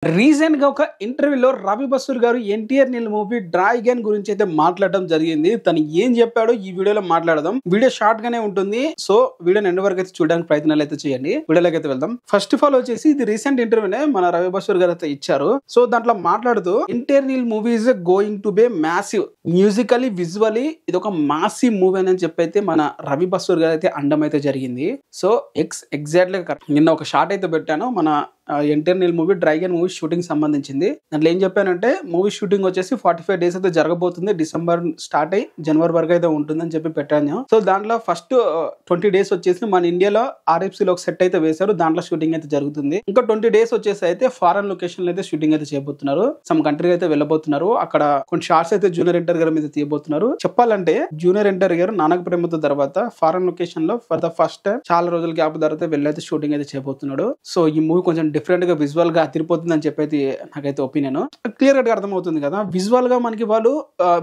Recent గా ఒక ఇంటర్వ్యూలో రవి బసూర్ గారు ఎన్టీఆర్ నీల్ మూవీ డ్రాగన్ గురించి అయితే మాట్లాడడం జరిగింది. తను ఏం చెప్పాడో ఈ వీడియోలో మాట్లాడదాం. వీడియో షార్ట్ గానే ఉంటుంది. సో వీడియోని ఎండ్ వరకు అయితే చూడడానికి ప్రయత్నాలు అయితే చేయండి. వీడియోలోకి అయితే వెళ్దాం. ఫస్ట్ ఆఫ్ ఆల్ వచ్చేసి ఇది రీసెంట్ ఇంటర్వ్యూనే మన రవి బసూర్ గారు అయితే ఇచ్చారు. సో దాంట్లో మాట్లాడుతూ NTR Neel movie is going to be massive musically visually ఇది ఒక మాసివ్ మూవీ అని చెప్పి అయితే మన రవి బసూర్ గారు అయితే అండం అయితే జరిగింది. సో ఎగ్జాక్ట్లీ నిన్న ఒక షార్ట్ అయితే పెట్టాను మన NTR Neel movie Dragon movie shooting సంబంధించింది. దాంట్లో ఏం చెప్పానంటే మూవీ షూటింగ్ వచ్చేసి 45 days అయితే జరగబోతుంది. డిసెంబర్ స్టార్ట్ అయ్యి జనవరి వరకు అయితే ఉంటుందని చెప్పి పెట్టాను. సో దాంట్లో ఫస్ట్ 20 days వచ్చేసి మన ఇండియాలో RFC లో ఒక సెట్ అయితే వేశారు. దాంట్లో షూటింగ్ అయితే జరుగుతుంది. ఇంకా 20 days వచ్చేసి అయితే ఫారెన్ లొకేషన్ అయితే షూటింగ్ అయితే చేయబోతున్నారు. సమ్ కంట్రీ అయితే వెళ్ళబోతున్నారు. అక్కడ కొన్ని షార్ట్స్ అయితే జూనియర్ ఎన్టీఆర్ గారి మీద తీయబోతున్నారు. చెప్పాలంటే జూనియర్ ఎన్టీఆర్ గారు నానక ప్రేమతో తర్వాత ఫారెన్ లొకేషన్ లో ఫర్ ద ఫస్ట్ టైం చాలా రోజుల గ్యాప్ తర్వాత వెళ్ళైతే షూటింగ్ అయితే చేయబోతున్నాడు. సో ఈ మూవీ కొంచెం డిఫరెంట్ గా విజువల్ గా అదిరిపోతుంది అని చెప్పి నాకైతే ఒపీనియన్ క్లియర్ గా అర్థమవుతుంది కదా. విజువల్ గా మనకి వాళ్ళు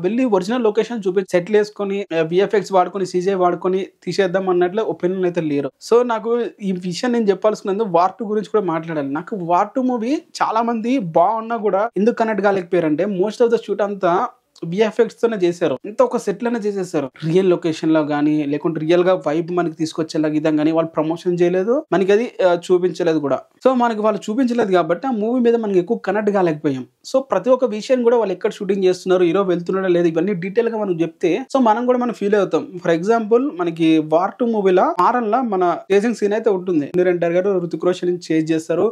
వెళ్ళి ఒరిజినల్ లొకేషన్ చూపించి సెటిల్ వేసుకొని VFX వాడుకొని CGI వాడుకొని తీసేద్దాం అన్నట్లు ఒపీనియన్ అయితే లేరు. సో నాకు ఈ విషయం నేను చెప్పాల్సినందుకు వార్ 2 గురించి కూడా మాట్లాడాలి. నాకు వార్ 2 మూవీ చాలా మంది బాగున్నా కూడా ఎందుకు కనెక్ట్ కాలేకపోయారంటే మోస్ట్ ఆఫ్ ద షూట్ అంతా VFX తోనే చేశారు. ఇంత ఒక సెట్ లోనే చేసేసారు. రియల్ లొకేషన్ లో గానీ లేకుంటే రియల్ గా వైబ్ మనకి తీసుకొచ్చేలా విధంగా కానీ వాళ్ళు ప్రమోషన్ చేయలేదు, మనకి అది చూపించలేదు కూడా. సో మనకి వాళ్ళు చూపించలేదు కాబట్టి ఆ మూవీ మీద మనకి ఎక్కువ కనెక్ట్ కాలేకపోయాం. సో ప్రతి ఒక్క విషయం కూడా వాళ్ళు ఎక్కడ షూటింగ్ చేస్తున్నారు, హీరో వెళ్తున్నాడో లేదు, ఇవన్నీ డీటెయిల్ గా మనం చెప్తే సో మనం కూడా మనం ఫీల్ అవుతాం. ఫర్ ఎగ్జాంపుల్ మనకి వార్ 2 మూవీలో ఫారెన్ లా మన చేసింగ్ సీన్ అయితే ఉంటుంది. జూనియర్ ఎన్టీఆర్ గారు రుతిక్ రోషన్ చేజ్ చేస్తారు.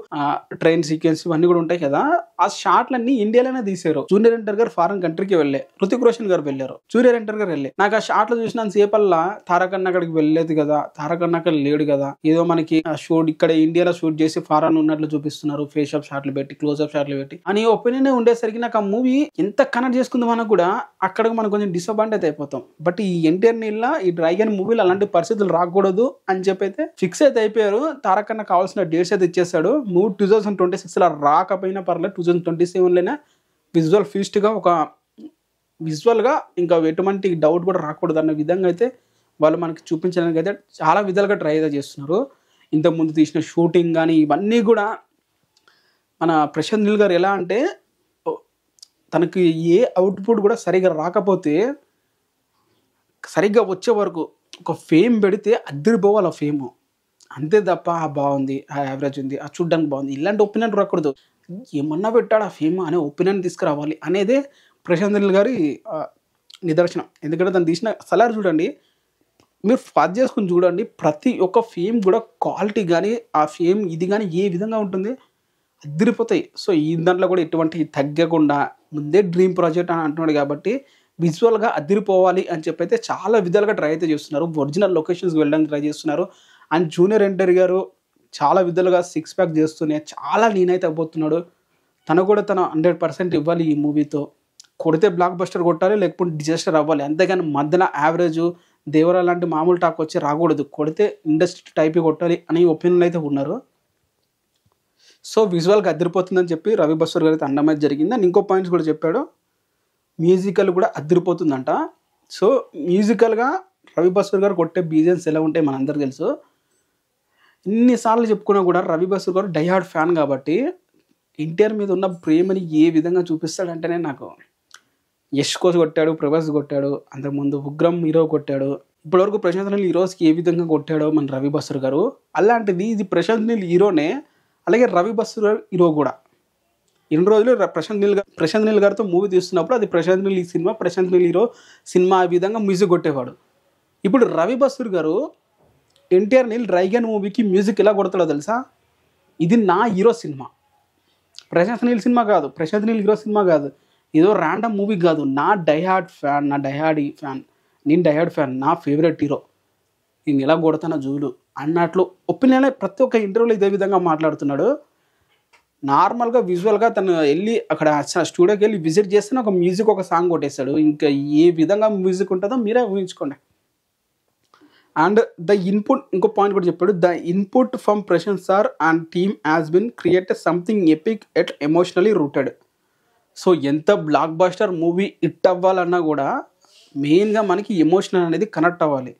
ట్రైన్ సీక్వెన్స్ ఇవన్నీ కూడా ఉంటాయి కదా. ఆ షాట్లన్నీ ఇండియాలోనే తీసారు. జూనియర్ ఎన్టీఆర్ గారు ఫారెన్ కంట్రీకి వెళ్ళే, రుతిక్ రోషన్ గారు వెళ్ళారు, జూనియర్ ఎన్టీఆర్ గారు వెళ్ళి. నాకు ఆ షాట్ లో చూసిన సేపల్లా తారకన్న అక్కడికి వెళ్ళలేదు కదా, తారకన్న అక్కడ లేడు కదా, ఏదో మనకి షూట్ ఇక్కడ ఇండియాలో షూట్ చేసి ఫారెన్ ఉన్నట్లు చూపిస్తున్నారు, ఫేస్ అప్ షాట్లు పెట్టి క్లోజ్ అప్ షాట్లు పెట్టి అని ఒపీనియన్ ఉండేసరికి నాకు ఆ మూవీ ఎంత కనెక్ట్ చేసుకుంది మనకు కూడా అక్కడ మనం కొంచెం డిసప్పాయింట్ అయితే అయిపోతాం. బట్ ఈ ఎన్టీఆర్ నీళ్ళ ఈ డ్రాగన్ మూవీలో అలాంటి పరిస్థితులు రాకూడదు అని చెప్పి అయితే ఫిక్స్ అయితే అయిపోయారు. తారకన్న కావాల్సిన డేట్స్ అయితే ఇచ్చేస్తాడు. మూవీ 2026 లో రాకపోయినా పర్లేదు, 2027 లోనే విజువల్ ఫీస్ట్ గా ఒక విజువల్ గా ఇంకా ఎటువంటి డౌట్ కూడా రాకూడదు అన్న విధంగా అయితే వాళ్ళు మనకి చూపించడానికి అయితే చాలా విధాలుగా ట్రై అయితే చేస్తున్నారు. ఇంతకుముందు తీసిన షూటింగ్ కానీ ఇవన్నీ కూడా మన ప్రశాంత్ నీల్ గారు ఎలా అంటే తనకి ఏ అవుట్పుట్ కూడా సరిగా రాకపోతే సరిగ్గా వచ్చే వరకు ఒక ఫేమ్ పెడితే అద్దరిపోవాలి ఆ ఫేమ్, అంతే తప్ప బాగుంది, యావరేజ్ ఉంది, చూడ్డానికి బాగుంది ఇలాంటి ఒపీనియన్ రాకూడదు. ఏమన్నా పెట్టాడు ఆ ఫేమ్ అనే ఒపీనియన్ తీసుకురావాలి అనేదే ప్రశాంత్ నీల్ గారి నిదర్శనం. ఎందుకంటే తను తీసిన సలార్ చూడండి, మీరు ఫాజ్ చేసుకుని చూడండి, ప్రతి ఒక్క ఫేమ్ కూడా క్వాలిటీ కానీ ఆ ఫేమ్ ఇది కానీ ఏ విధంగా ఉంటుంది అదిరిపోతాయి. సో ఈ దాంట్లో కూడా ఎటువంటి తగ్గకుండా ముందే డ్రీమ్ ప్రాజెక్ట్ అని అంటున్నాడు కాబట్టి విజువల్గా అదిరిపోవాలి అని చెప్పి అయితే చాలా విధాలుగా ట్రై అయితే చేస్తున్నారు. ఒరిజినల్ లొకేషన్స్కి వెళ్ళడానికి ట్రై చేస్తున్నారు. అండ్ జూనియర్ ఎన్టీఆర్ గారు చాలా విధాలుగా 6 pack చేస్తూనే చాలా లీనైతే అయిపోతున్నాడు. తను కూడా తన 100% ఇవ్వాలి ఈ మూవీతో. కొడితే బ్లాక్ బస్టర్ కొట్టాలి, లేకపోతే డిజాస్టర్ అవ్వాలి. అంతేగాని మధ్యలో యావరేజ్ దేవరా లాంటి మామూలు టాక్ వచ్చి రాకూడదు. కొడితే ఇండస్ట్రీ టైప్ కొట్టాలి అనే ఒపీనియన్ అయితే ఉన్నారు. సో విజువల్గా అదిరిపోతుందని చెప్పి రవి బసూర్ గారు అయితే అండమైతే జరిగింది. అండ్ ఇంకో పాయింట్స్ కూడా చెప్పాడు, మ్యూజికల్ కూడా అదిరిపోతుందంట. సో మ్యూజికల్గా రవి బసూర్ గారు కొట్టే బీజిఎమ్స్ ఎలా ఉంటాయి మనందరికీ తెలుసు. ఇన్నిసార్లు చెప్పుకున్నా కూడా రవి బసూర్ గారు డైహార్డ్ ఫ్యాన్ కాబట్టి ఎన్టీఆర్ మీద ఉన్న ప్రేమని ఏ విధంగా చూపిస్తాడంటేనే నాకు యష్ కోసం కొట్టాడు, ప్రభాస్ కొట్టాడు, అంతకుముందు ఉగ్రం హీరో కొట్టాడు, ఇప్పటివరకు ప్రశాంత్ నీల్ హీరోస్కి ఏ విధంగా కొట్టాడో మన రవి బసూర్ గారు. అలాంటిది ఇది ప్రశాంత్ నీల్ హీరోనే, అలాగే రవి బసూర్ గారు హీరో కూడా. ఇన్ని రోజులు ప్రశాంత్ నీల్ గారితో మూవీ తీస్తున్నప్పుడు అది ప్రశాంత్ నీల్ ఈ సినిమా, ప్రశాంత్ నీల్ హీరో సినిమా ఆ విధంగా మ్యూజిక్ కొట్టేవాడు. ఇప్పుడు రవి బసూర్ గారు ఎన్టీఆర్ నీల్ డ్రాగన్ మూవీకి మ్యూజిక్ ఎలా కొడతాడో తెలుసా? ఇది నా హీరో సినిమా, ప్రశాంత్ నీల్ సినిమా కాదు, ప్రశాంత్ నీల్ హీరో సినిమా కాదు, ఏదో ర్యాండమ్ మూవీ కాదు, నా డైహార్డ్ ఫ్యాన్, నేను డైహార్డ్ ఫ్యాన్, నా ఫేవరెట్ హీరో, నేను ఎలా కొడతానో జూలు అన్నట్లు ఒపీనియన్ ప్రతి ఒక్క ఇంటర్వ్యూలో ఇదే విధంగా మాట్లాడుతున్నాడు. నార్మల్గా విజువల్గా తను వెళ్ళి అక్కడ స్టూడియోకి వెళ్ళి విజిట్ చేస్తే ఒక మ్యూజిక్ ఒక సాంగ్ కొట్టేస్తాడు. ఇంకా ఏ విధంగా మ్యూజిక్ ఉంటుందో మీరే ఊహించుకోండి. అండ్ ద ఇన్పుట్ ఇంకో పాయింట్ కూడా చెప్పాడు, the input from Prashanth sir and team has been created something epic at emotionally rooted. So ఎంత బ్లాక్ బస్టర్ మూవీ హిట్ అవ్వాలన్నా కూడా మెయిన్గా మనకి ఎమోషనల్ అనేది కనెక్ట్ అవ్వాలి.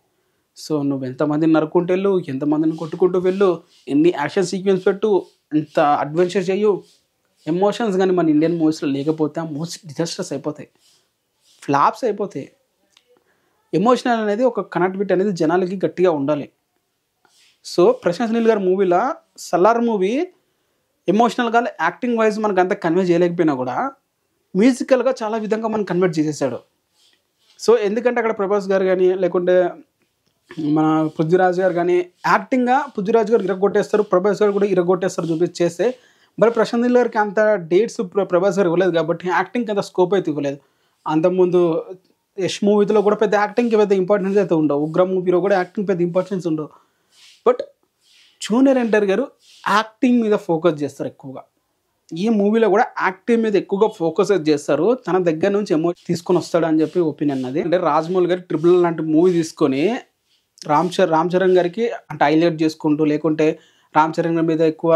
సో నువ్వు ఎంతమందిని నరుకుంటూ వెళ్ళు, ఎంతమందిని కొట్టుకుంటూ వెళ్ళు, ఎన్ని యాక్షన్ సీక్వెన్స్ పెట్టు, ఎంత అడ్వెంచర్ చెయ్యు, ఎమోషన్స్ కానీ మన ఇండియన్ మూవీస్లో లేకపోతే ఆ మూవీస్ డిజాస్టర్స్ అయిపోతాయి, ఫ్లాప్స్ అయిపోతాయి. ఎమోషనల్ అనేది ఒక కనెక్టివిటీ అనేది జనాలకి గట్టిగా ఉండాలి. సో ప్రశాంత్ నీల్ గారి మూవీలో సలార్ మూవీ ఎమోషనల్గా యాక్టింగ్ వైజ్ మనకు అంత కన్వే చేయలేకపోయినా కూడా మ్యూజికల్గా చాలా విధంగా మనం కన్వర్ట్ చేసేసాడు. సో ఎందుకంటే అక్కడ ప్రభాస్ గారు కానీ లేకుంటే మన పృథ్వీరాజ్ గారు కానీ యాక్టింగ్గా పృథ్వీరాజ్ గారు ఇరగొట్టేస్తారు, ప్రభాస్ గారు కూడా ఇరగొట్టేస్తారు చూపించేస్తే, మరి ప్రశాంత్ నీల్ గారికి అంత డేట్స్ ప్రభాస్ గారు ఇవ్వలేదు కాబట్టి యాక్టింగ్కి అంత స్కోప్ అయితే ఇవ్వలేదు. అంతకుముందు యష్ మూవీలో కూడా పెద్ద యాక్టింగ్కి పెద్ద ఇంపార్టెన్స్ అయితే ఉండవు, ఉగ్రం మూవీలో కూడా యాక్టింగ్ పెద్ద ఇంపార్టెన్స్ ఉండవు. బట్ జూనియర్ ఎన్టీఆర్ గారు యాక్టింగ్ మీద ఫోకస్ చేస్తారు ఎక్కువగా. ఈ మూవీలో కూడా యాక్టింగ్ మీద ఎక్కువగా ఫోకస్ చేస్తారు, తన దగ్గర నుంచి తీసుకొని వస్తాడు అని చెప్పి ఒపీనియన్ అది. అంటే రాజమౌళి గారు ట్రిపుల్ లాంటి మూవీ తీసుకొని రామ్ చరణ్ గారికి అంటే హైలైట్ చేసుకుంటూ, లేకుంటే రామ్ చరణ్ గారి మీద ఎక్కువ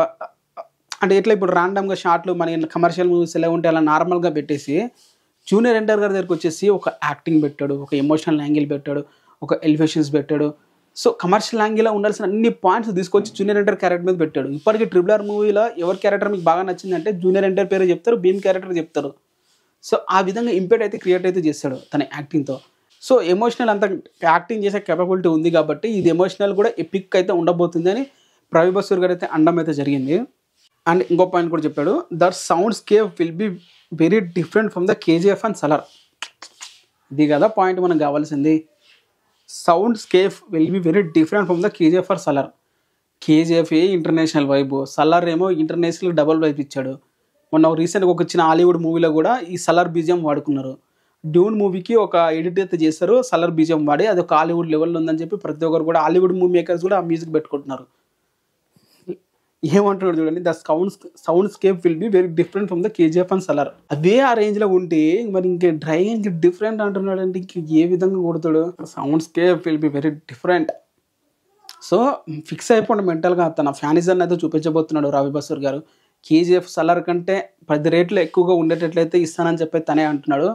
అంటే ఎట్లా ఇప్పుడు ర్యాండమ్గా షార్ట్లు మన కమర్షియల్ మూవీస్ ఎలా ఉంటే అలా నార్మల్గా పెట్టేసి జూనియర్ ఎన్టీఆర్ గారి దగ్గరికి వచ్చేసి ఒక యాక్టింగ్ పెట్టాడు, ఒక ఎమోషనల్ యాంగిల్ పెట్టాడు, ఒక ఎలివేషన్స్ పెట్టాడు. సో కమర్షియల్ యాంగిల్లో ఉండాల్సిన అన్ని పాయింట్స్ తీసుకొచ్చి జూనియర్ ఎన్టీఆర్ క్యారెక్టర్ మీద పెట్టాడు. ఇప్పటికీ RRR మూవీలో ఎవరి క్యారెక్టర్ మీకు బాగా నచ్చిందంటే జూనియర్ ఎన్టీఆర్ పేరు చెప్తారు, భీమ్ క్యారెక్టర్ చెప్తారు. సో ఆ విధంగా ఇంపాక్ట్ అయితే క్రియేట్ అయితే చేస్తాడు తన యాక్టింగ్తో. సో ఎమోషనల్ అంత యాక్టింగ్ చేసే కేపబిలిటీ ఉంది కాబట్టి ఇది ఎమోషనల్ కూడా ఎపిక్ అయితే ఉండబోతుంది అని రవి బసూర్ గారు అయితే అనడం అయితే జరిగింది. అండ్ ఇంకో పాయింట్ కూడా చెప్పాడు, the soundscape will be very different from the KGF and Salaar. ఇది కదా పాయింట్ మనకు కావాల్సింది. Soundscape will be very different from the KGF or Salaar. KGF international vibe, Salaar ఏమో ఇంటర్నేషనల్ డబల్ వైబ్ ఇచ్చాడు. మొన్న రీసెంట్గా ఒక వచ్చిన హాలీవుడ్ మూవీలో కూడా ఈ సలార్ బీజియం వాడుకున్నారు. డ్యూన్ మూవీకి ఒక ఎడిట్ అయితే చేస్తారు సలార్ బీజియం వాడి, అది ఒక హాలీవుడ్ లెవెల్లో ఉందని చెప్పి ప్రతి ఒక్కరు కూడా హాలీవుడ్ మూవీ మేకర్స్ కూడా ఆ మ్యూజిక్ పెట్టుకుంటున్నారు. ఏమంటున్నాడు చూడండి, the soundscape will be very different from the KGF and Salaar. అదే ఆ రేంజ్లో ఉంటే మరి ఇంకే డ్రై ఇంక డిఫరెంట్ అంటున్నాడు అంటే ఇంక ఏ విధంగా కొడతాడు. Sound scape will be very different. So fix అయిపోండి మెంటల్గా, తన ఫ్యానిజం అయితే చూపించబోతున్నాడు రవి బసూర్ గారు. KGF సలార్ కంటే 10 రేట్లు ఎక్కువగా ఉండేటట్లయితే ఇస్తానని చెప్పి తనే అంటున్నాడు.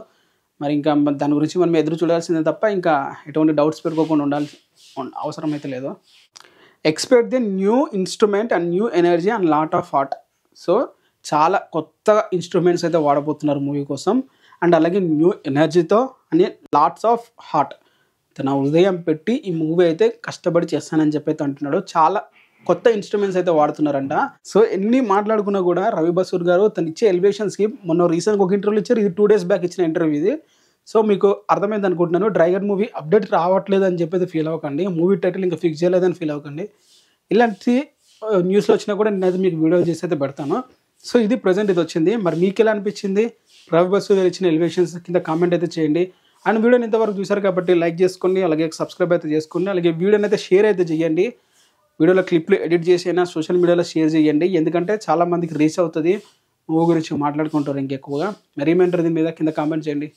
మరి ఇంకా దాని గురించి మనం ఎదురు చూడాల్సిందే తప్ప ఇంకా ఎటువంటి డౌట్స్ పెట్టుకోకుండా ఉండాల్సి అవసరం అయితే లేదు. Expect the new instrument and new energy and lot of heart. So చాలా కొత్త ఇన్స్ట్రుమెంట్స్ అయితే వాడబోతున్నారు మూవీ కోసం, అండ్ అలాగే న్యూ ఎనర్జీతో అని లాట్స్ ఆఫ్ హార్ట్. తన హృదయం పెట్టి ఈ మూవీ అయితే కష్టపడి చేస్తానని చెప్పి అయితే అంటున్నాడు. చాలా కొత్త ఇన్స్ట్రుమెంట్స్ అయితే వాడుతున్నారంట. సో ఎన్ని మాట్లాడుకున్నా కూడా రవి బసూర్ గారు తను ఇచ్చే ఎలివేషన్స్కి మొన్న రీసెంట్గా ఒక ఇంటర్వ్యూ ఇచ్చారు, ఇది 2 days బ్యాక్ ఇచ్చిన ఇంటర్వ్యూ ఇది. సో మీకు అర్థమైంది అనుకుంటున్నాను. డ్రైగర్ మూవీ అప్డేట్ రావట్లేదు అని చెప్పేది ఫీల్ అవ్వకండి, మూవీ టైటిల్ ఇంకా ఫిక్స్ చేయలేదని ఫీల్ అవ్వకండి. ఇలాంటి న్యూస్లో వచ్చినా కూడా నేనైతే మీకు వీడియో చేసి అయితే పెడతాను. సో ఇది ప్రజెంట్ ఇది వచ్చింది. మరి మీకు ఎలా అనిపించింది రవి బసూర్ గారు ఇచ్చిన ఎలివేషన్స్ కింద కామెంట్ అయితే చేయండి. అండ్ వీడియోని ఇంతవరకు చూసారు కాబట్టి లైక్ చేసుకోండి, అలాగే సబ్స్క్రైబ్ అయితే చేసుకోండి, అలాగే వీడియోని అయితే షేర్ అయితే చేయండి. వీడియోలో క్లిప్లు ఎడిట్ చేసి అయినా సోషల్ మీడియాలో షేర్ చేయండి, ఎందుకంటే చాలామందికి రీచ్ అవుతుంది, మూవీ గురించి మాట్లాడుకుంటారు ఇంకెక్కువగా. మరి ఏమంటారు దీని మీద కింద కామెంట్ చేయండి.